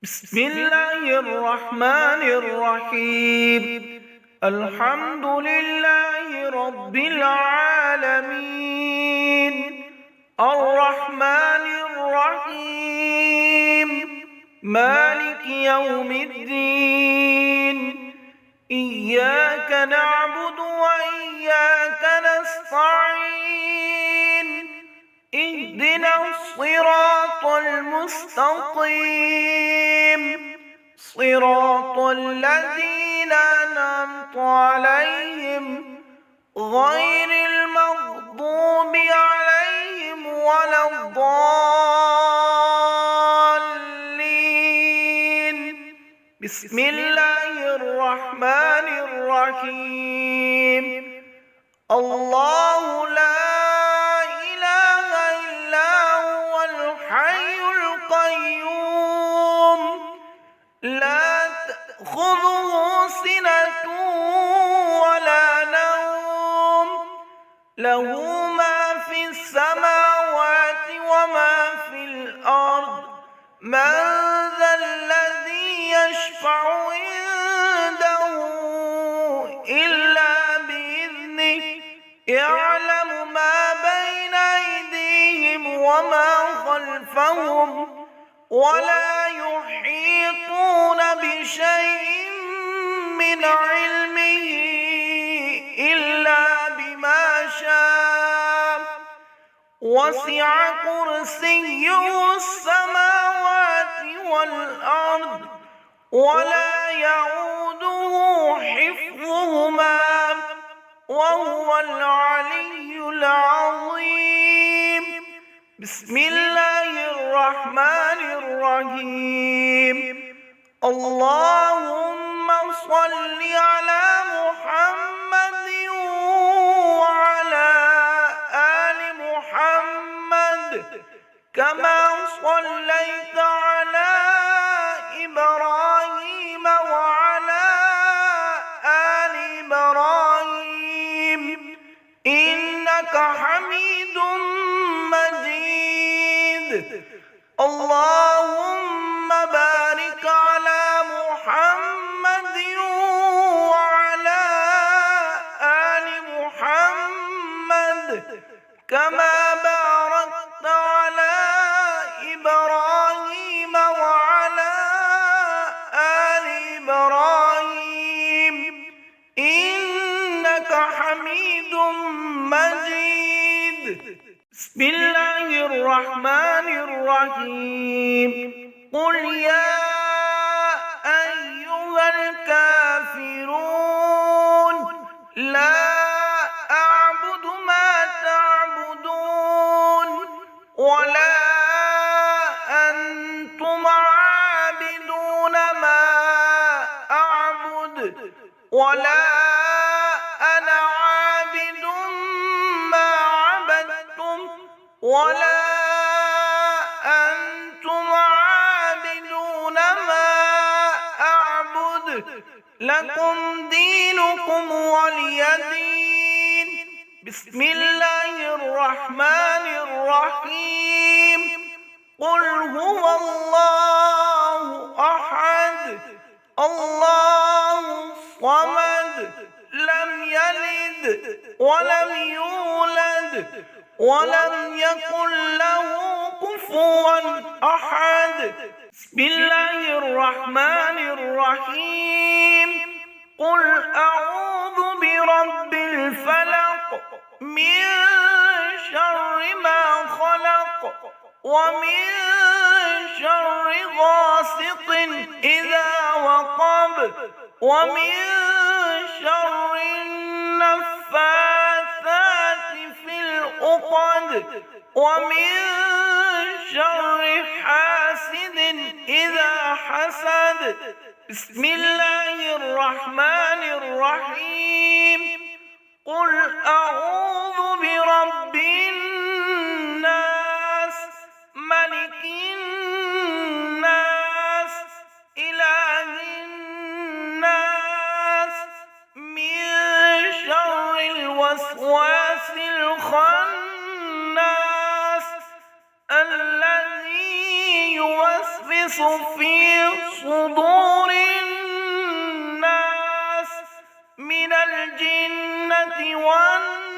بسم الله الرحمن الرحيم. الحمد لله رب العالمين، الرحمن الرحيم، مالك يوم الدين. إياك نعبد وإياك نستعين. اهدنا الصراط المستقيم، صراط الذين أنعمت عليهم غير المغضوب عليهم ولا الضالين. بسم الله الرحمن الرحيم. الله لا لا تأخذه سنة ولا نوم، له ما في السماوات وما في الأرض. من ذا الذي يشفع عنده إلا بإذنه، يعلم ما بين أيديهم وما خلفهم، ولا يحيطون بشيء من علمه إلا بما شاء. وسع كرسيه السماوات والأرض، ولا يئوده حفظهما، وهو العلي العظيم. بسم الله الرحمن الرحيم. اللهم صل على محمد وعلى آل محمد، كما صليت على إبراهيم وعلى آل إبراهيم إنك حميد مجيد. اللهم بارك على محمد وعلى آل محمد، كما باركت على إبراهيم وعلى آل إبراهيم إنك حميد مجيد. بسم الله الرحمن الرحيم. قل يا أيها الكافرون لا أعبد ما تعبدون، ولا أنتم عابدون ما أعبد، ولا أنا عابد ما عبدتم، ولا أنتم عابدون ما أعبد. لكم دينكم ولي دين. بسم الله الرحمن الرحيم. قل هو الله أحد، الله الصمد، لم يلد ولم يولد ولم يكن له كفوا أحد. بسم الله الرحمن الرحيم. قل أعوذ برب الفلق، من شر ما خلق، ومن شر غاسق إذا وقب، ومن شر النفاثات في العقد، ومن شر حاسد إذا حسد. بسم الله الرحمن الرحيم. قل أعوذ برب الناس، ملك الناس، إله الناس، من شر الوسواس الخناس الذي يوسوس في صدور الناس من الجنة والناس